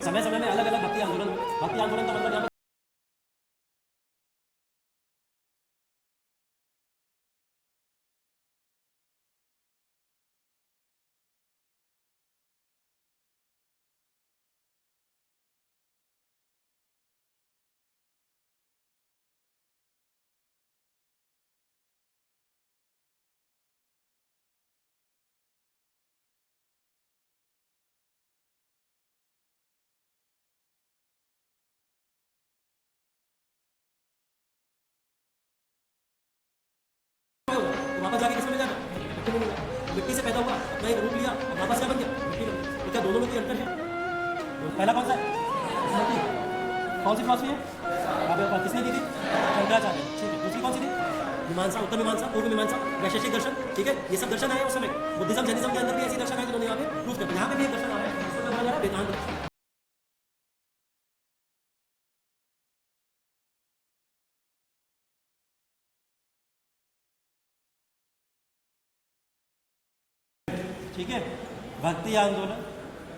समय समय में अलग अलग भक्ति आंदोलन का मतलब यहाँ वापस जाके किसमें जाना, मिट्टी से पैदा हुआ, अपना एक रूप लिया और वापस क्या बन गया, मिट्टी बन गया। तो क्या दोनों में कोई अंतर है? पहला कौन सा है? कौन सी फिलॉसफी है? किसने दी थी? शंकराचार्य। ठीक है। दूसरी कौन सी थी? मीमांसा, उत्तर मीमांसा, पूर्व मीमांसा, वैशेषिक दर्शन। ठीक है, ये सब दर्शन आए उस समय। बुद्धिज्म जैनिज्म के अंदर भी ऐसी दर्शन आए जिन्होंने यहाँ पे प्रूव कर, यहाँ पे भी एक दर्शन आ रहा है, इसको क्या बोला जा रहा है? वेदांत दर्शन। ठीक है। भक्ति आंदोलन,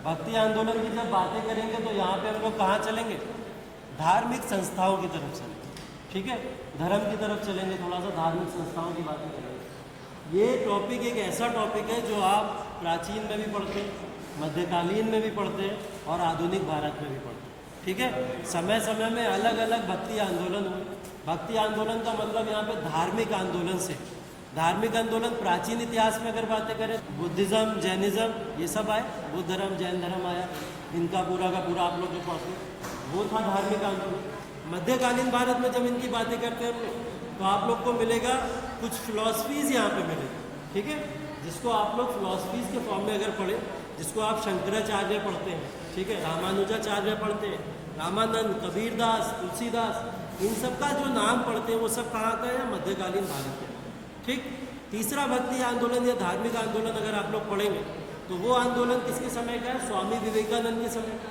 भक्ति आंदोलन की जब बातें करेंगे तो यहाँ पे हम लोग कहाँ चलेंगे? धार्मिक संस्थाओं की तरफ चलेंगे। ठीक है, धर्म की तरफ चलेंगे, थोड़ा सा धार्मिक संस्थाओं की बातें करेंगे। ये टॉपिक एक ऐसा टॉपिक है जो आप प्राचीन में भी पढ़ते हैं, मध्यकालीन में भी पढ़ते हैं और आधुनिक भारत में भी पढ़ते हैं। ठीक है, समय समय में अलग अलग भक्ति आंदोलन हुए। भक्ति आंदोलन का मतलब यहाँ पे धार्मिक आंदोलन से, धार्मिक आंदोलन प्राचीन इतिहास में अगर बातें करें, बुद्धिज्म जैनिज्म ये सब आए, बुद्ध धर्म जैन धर्म आया, इनका पूरा का पूरा आप लोग जो पढ़ते वो था धार्मिक आंदोलन। मध्यकालीन भारत में जब इनकी बातें करते हैं हम लोग तो आप लोग को मिलेगा कुछ फिलॉसफीज़ यहाँ पे मिलेगी। ठीक है, जिसको आप लोग फिलॉसफीज़ के फॉर्म में अगर पढ़े, जिसको आप शंकराचार्य पढ़ते हैं, ठीक है, रामानुजाचार्य पढ़ते हैं, रामानंद, कबीरदास, तुलसीदास, इन सब का जो नाम पढ़ते हैं वो सब कहाँ का है? मध्यकालीन भारत के। ठीक। तीसरा भक्ति आंदोलन या धार्मिक आंदोलन अगर आप लोग पढ़ेंगे तो वो आंदोलन किसके समय का है? स्वामी विवेकानंद के समय का।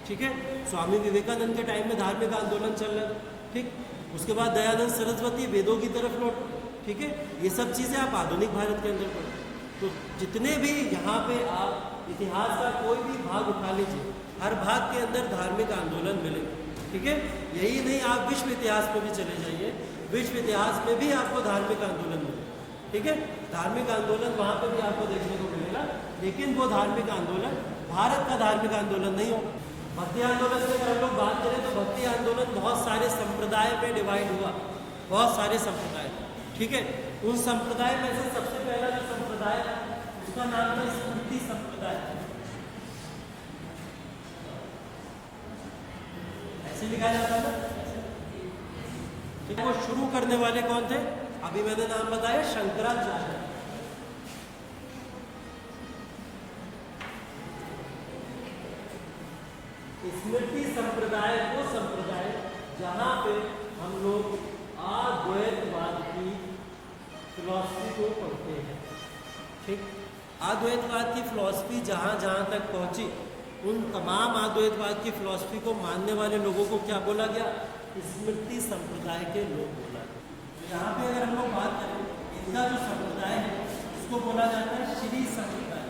ठीक है, स्वामी विवेकानंद के टाइम में धार्मिक आंदोलन चल रहा था। ठीक, उसके बाद दयानंद सरस्वती वेदों की तरफ लौट। ठीक है, ये सब चीज़ें आप आधुनिक भारत के अंदर पढ़ें। तो जितने भी यहाँ पे आप इतिहास का कोई भी भाग उठा लीजिए, हर भाग के अंदर धार्मिक आंदोलन मिलेगा। ठीक है, यही नहीं, आप विश्व इतिहास में भी चले जाइए, विश्व इतिहास में भी आपको धार्मिक आंदोलन मिलेगा। ठीक है, धार्मिक आंदोलन वहाँ पे भी आपको देखने को मिलेगा, लेकिन वो धार्मिक आंदोलन भारत का धार्मिक आंदोलन नहीं होगा। भक्ति आंदोलन की अगर हम लोग बात करें तो भक्ति आंदोलन बहुत सारे संप्रदाय में डिवाइड हुआ, बहुत सारे संप्रदाय। ठीक है, उन संप्रदाय में से सबसे पहला जो संप्रदाय था उसका नाम था स्मृति संप्रदाय। ऐसे लिखा जाता है ना। ठीक है, वो शुरू करने वाले कौन थे? अभी मैंने नाम बताया, शंकराचार्य। स्मृति संप्रदाय वो संप्रदाय जहां पे हम लोग अद्वैतवाद की फिलॉसफी को पढ़ते हैं। ठीक, अद्वैतवाद की फिलॉसफी जहां जहां तक पहुंची, उन तमाम अद्वैतवाद की फिलॉसफी को मानने वाले लोगों को क्या बोला गया? स्मृति संप्रदाय के लोग बोला गया। यहाँ पे अगर हम लोग बात करें, इनका जो संप्रदाय है उसको बोला जाता है श्री संप्रदाय।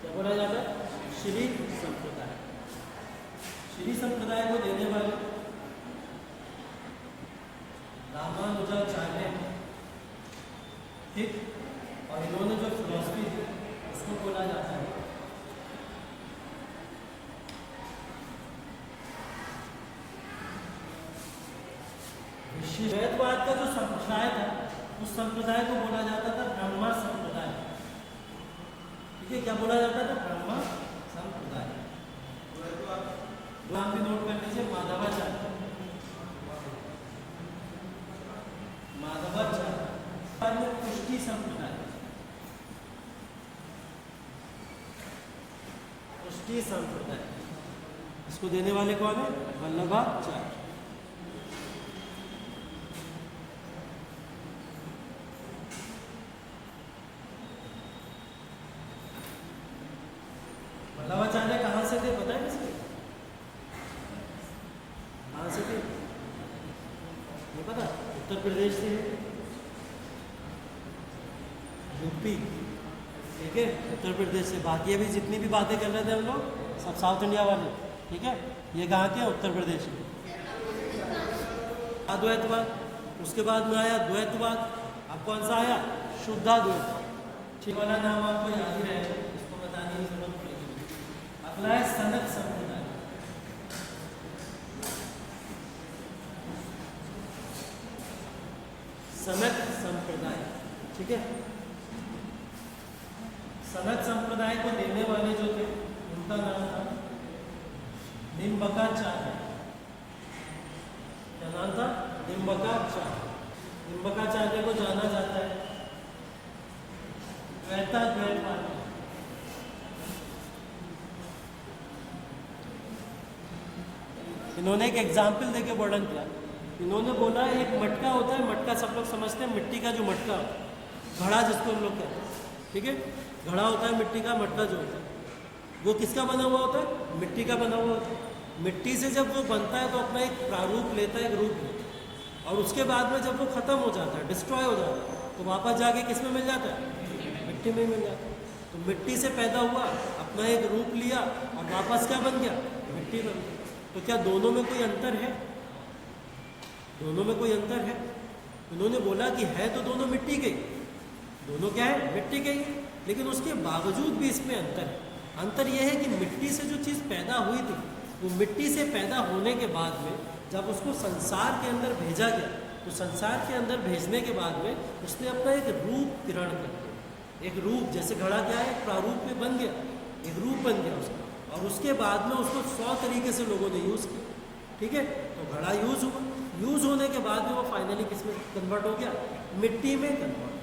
क्या बोला जाता है? श्री संप्रदाय। श्री संप्रदाय को देने वाले रामानुजाचार्य। ठीक, और इन्होंने जो फिलॉसफी दी उसको बोला जाता है द्वैतवाद का जो संप्रदाय था उस संप्रदाय को बोला जाता था ब्रह्मा संप्रदाय। ठीक है, क्या बोला जाता था? ब्रह्मा संप्रदाय। नाम भी नोट कर लीजिए, माधवाचार्य। माधवाचार्य पुष्टि संप्रदाय, पुष्टि संप्रदाय, इसको देने वाले कौन है? वल्लभाचार्य। वल्लभाचार्य कहाँ से थे पता है किसको? कहाँ से थे ये पता? उत्तर प्रदेश से, यूपी, ठीक है, उत्तर प्रदेश से। बाकी अभी जितनी भी बातें कर रहे थे हम लोग सब साउथ इंडिया वाले, ठीक है। ये कहाँ के? उत्तर प्रदेश के। अद्वैतवाद, उसके बाद में आया द्वैतवाद। अब कौन सा आया? शुद्धाद्वैत। ठीक वाला नाम आपको याद ही रहेगा, इसको बताने की जरूरत पड़ेगी। अगला है सनक संप्रदाय। सनक संप्रदाय, ठीक है। सनक संप्रदाय को देने वाले जो थे उनका नाम था निम्बकाचार्य। क्या नाम था? निम्बकाचार्य। निम्बकाचार्य को जाना जाता है द्वैतवाद। इन्होंने एक एग्जाम्पल देके वर्णन किया। इन्होंने बोला एक मटका होता है, मटका सब लोग समझते हैं, मिट्टी का जो मटका, घड़ा जिसको हम लोग कहते हैं, ठीक है। घड़ा होता है मिट्टी का, मटका जो होता है वो किसका बना हुआ होता है? मिट्टी का बना हुआ होता है। मिट्टी से जब वो बनता है तो अपना एक प्रारूप लेता है, एक रूप लेता है, और उसके बाद में जब वो ख़त्म हो जाता है, डिस्ट्रॉय हो जाता है, तो वापस जाके किस में मिल जाता है? मिट्टी में मिल जाता है। तो मिट्टी से पैदा हुआ, अपना एक रूप लिया और वापस क्या बन गया? मिट्टी बन गया। तो क्या दोनों में कोई अंतर है? दोनों में कोई अंतर है? उन्होंने बोला कि है तो दोनों मिट्टी के, दोनों क्या है? मिट्टी के ही, लेकिन उसके बावजूद भी इसमें अंतर है। अंतर यह है कि मिट्टी से जो चीज़ पैदा हुई थी, वो मिट्टी से पैदा होने के बाद में जब उसको संसार के अंदर भेजा गया, तो संसार के अंदर भेजने के बाद में उसने अपना एक रूप ग्रहण कर लिया। एक रूप, जैसे घड़ा क्या है, एक प्रारूप में बन गया, एक रूप बन गया उसका, और उसके बाद में उसको 100 तरीके से लोगों ने यूज़ किया, ठीक है। तो घड़ा यूज़ हुआ, यूज़ होने के बाद में वो फाइनली किस में कन्वर्ट हो गया? मिट्टी में कन्वर्ट,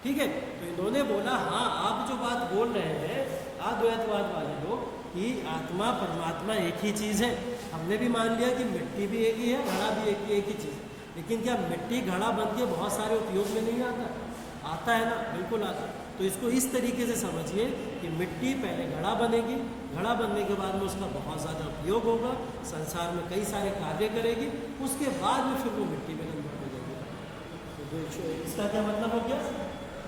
ठीक है। तो इन्होंने बोला हाँ, आप जो बात बोल रहे हैं अद्वैतवाद वाले लोग कि आत्मा परमात्मा एक ही चीज़ है, हमने भी मान लिया कि मिट्टी भी एक ही है, घड़ा भी एक ही चीज़ है, लेकिन क्या मिट्टी घड़ा बन के बहुत सारे उपयोग में नहीं आता? आता है ना, बिल्कुल आता है। तो इसको इस तरीके से समझिए कि मिट्टी पहले घड़ा बनेगी, घड़ा बनने के बाद में उसका बहुत ज़्यादा उपयोग होगा, संसार में कई सारे कार्य करेगी, उसके बाद में फिर वो मिट्टी में कन्वर्ट हो जाएगी। तो इसका क्या मतलब हो गया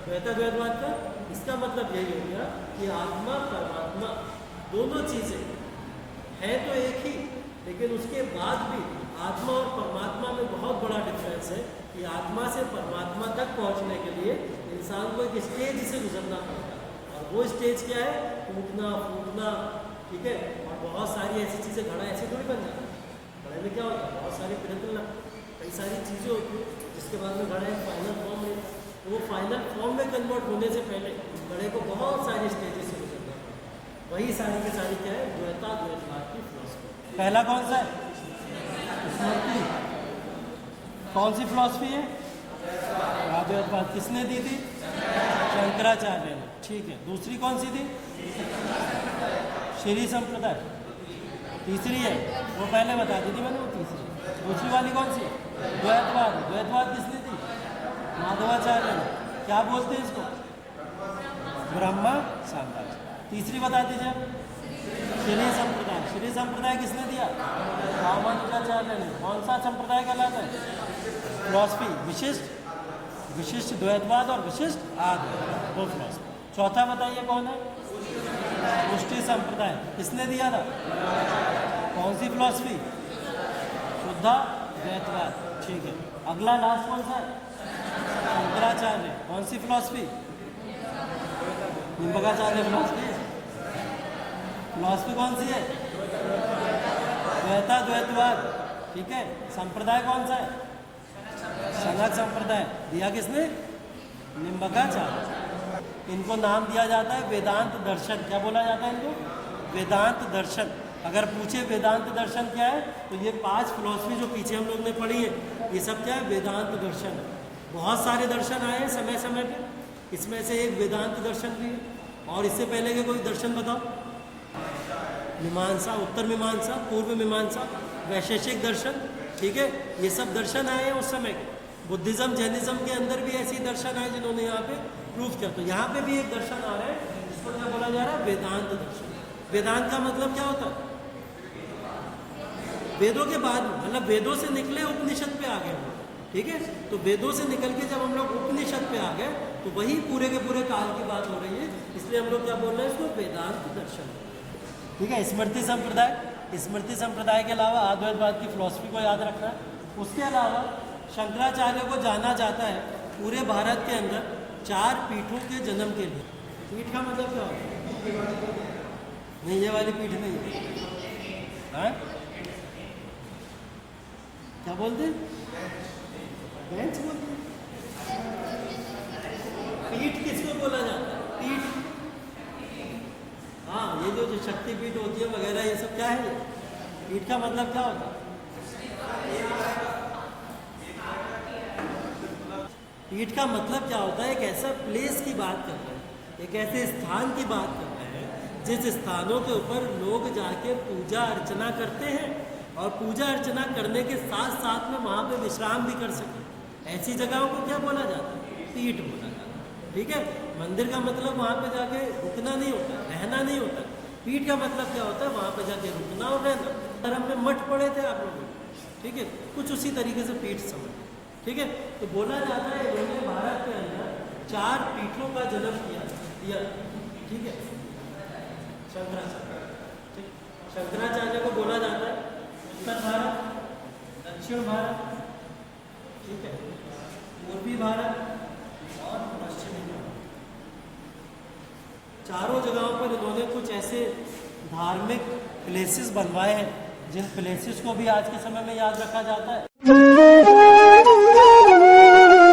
द्वैतवाद का? इसका मतलब यही हो गया कि आत्मा परमात्मा दोनों चीज़ें हैं तो एक ही, लेकिन उसके बाद भी आत्मा और परमात्मा में बहुत बड़ा डिफरेंस है कि आत्मा से परमात्मा तक पहुंचने के लिए इंसान को एक स्टेज से गुजरना पड़ता है, और वो स्टेज क्या है? टूटना फूटना, ठीक है। और बहुत सारी ऐसी चीज़ें, घड़ा ऐसे थोड़ी बन जाता है। घड़े में क्या होता है? बहुत सारी पिघलना, कई सारी चीज़ें होती हैं, जिसके बाद में घड़ा एक फाइनल फॉर्म लेता है। तो वो फाइनल फॉर्म में कन्वर्ट होने से पहले घड़े को बहुत सारी स्टेजेस से गुजरना पड़ता है। वही सारी की सारी क्या है? द्वैतवाद की फिलॉसफी। पहला कौन सा है? स्मृति। कौन सी फिलॉसफी है? अद्वैतवाद। किसने दी थी? शंकराचार्य ने, ठीक है। दूसरी कौन सी थी? श्री संप्रदाय। तीसरी है, वो पहले बता दी थी मैंने, वो तीसरी। दूसरी वाली कौन सी? द्वैतवाद। द्वैतवाद किसने दी? माधवाचार्य ने। क्या बोलते हैं इसको? ब्रह्मा साम्राज्य। तीसरी बता दीजिए। श्री संप्रदाय। श्री संप्रदाय किसने दिया? रामानुजाचार्य ने। कौन सा संप्रदाय कहलाता है? फिलॉसफी, विशिष्ट द्वैतवाद और विशिष्ट अद्वैतवाद, वो फिलॉसफी। चौथा बताइए कौन है? पुष्टि संप्रदाय। किसने दिया था? कौन सी फिलॉसफी? शुद्धाद्वैतवाद, ठीक है। अगला लास्ट कौन सा है? शंकराचार्य। कौन सी फिलॉसफी? निम्बकाचार्य फिलॉसफी। फिलॉसफी कौन सी है? द्वैतवाद, ठीक है। संप्रदाय कौन सा है? सनक संप्रदाय। दिया किसने? निम्बकाचार्य। इनको नाम दिया जाता है वेदांत दर्शन। क्या बोला जाता है इनको? वेदांत दर्शन। अगर पूछे वेदांत दर्शन क्या है, तो ये 5 फिलॉसफी जो पीछे हम लोग ने पढ़ी है, ये सब क्या है? वेदांत दर्शन है। बहुत सारे दर्शन आए हैं समय समय पे, इसमें से एक वेदांत दर्शन भी है। और इससे पहले के कोई दर्शन बताओ? मीमांसा, उत्तर मीमांसा, पूर्व मीमांसा, वैशेषिक दर्शन, ठीक है। ये सब दर्शन आए हैं उस समय के। बुद्धिज्म जैनिज्म के अंदर भी ऐसे ही दर्शन आए जिन्होंने यहाँ पे प्रूफ किया। तो यहाँ पे भी एक दर्शन आ रहा है जिसको क्या बोला जा रहा है? वेदांत दर्शन। वेदांत का मतलब क्या होता है? वेदों के बाद, मतलब वेदों से निकले उपनिषद पे आ गए, ठीक है। तो वेदों से निकल के जब हम लोग उपनिषद पे आ गए, तो वही पूरे के पूरे काल की बात हो रही है, इसलिए हम लोग क्या बोल रहे हैं इसको वेदांत दर्शन। ठीक है, स्मृति संप्रदाय के अलावा अद्वैतवाद की फिलॉसफी को याद रखना है। उसके अलावा शंकराचार्य को जाना जाता है पूरे भारत के अंदर 4 पीठों के जन्म के लिए। पीठ का मतलब क्या होता है? नहीं, ये वाली पीठ नहीं है, क्या बोलते हैं? बेंच बोलते हैं। पीठ किसको बोला जाता है? पीठ, हाँ, ये जो शक्तिपीठ होती है वगैरह, ये सब क्या है? पीठ का मतलब क्या होता है? पीठ का मतलब क्या होता है? एक ऐसा प्लेस की बात कर रहे हैं, एक ऐसे स्थान की बात कर रहे हैं जिस स्थानों के ऊपर लोग जाके पूजा अर्चना करते हैं और पूजा अर्चना करने के साथ साथ में वहाँ पे विश्राम भी कर सकें। ऐसी जगहों को क्या बोला जाता है? पीठ बोला जाता है। ठीक है, मंदिर का मतलब वहाँ पे जाके रुकना नहीं होता, रहना नहीं होता। पीठ का मतलब क्या होता है? वहाँ पे जाके रुकना और रहना। धर्म में मठ पड़े थे आप लोग, ठीक है, कुछ उसी तरीके से पीठ समझ। ठीक है, तो बोला जाता है इन्होंने भारत के अंदर 4 पीठों का जन्म दिया। ठीक है, शंकराचार्य। ठीक, शंकराचार्य को बोला जाता है उत्तर भारत, दक्षिण भारत, ठीक है, पूर्वी भारत और पश्चिमी भारत। चारों जगहों पर इन्होंने कुछ ऐसे धार्मिक प्लेसेस बनवाए हैं जिन प्लेसेस को भी आज के समय में याद रखा जाता है।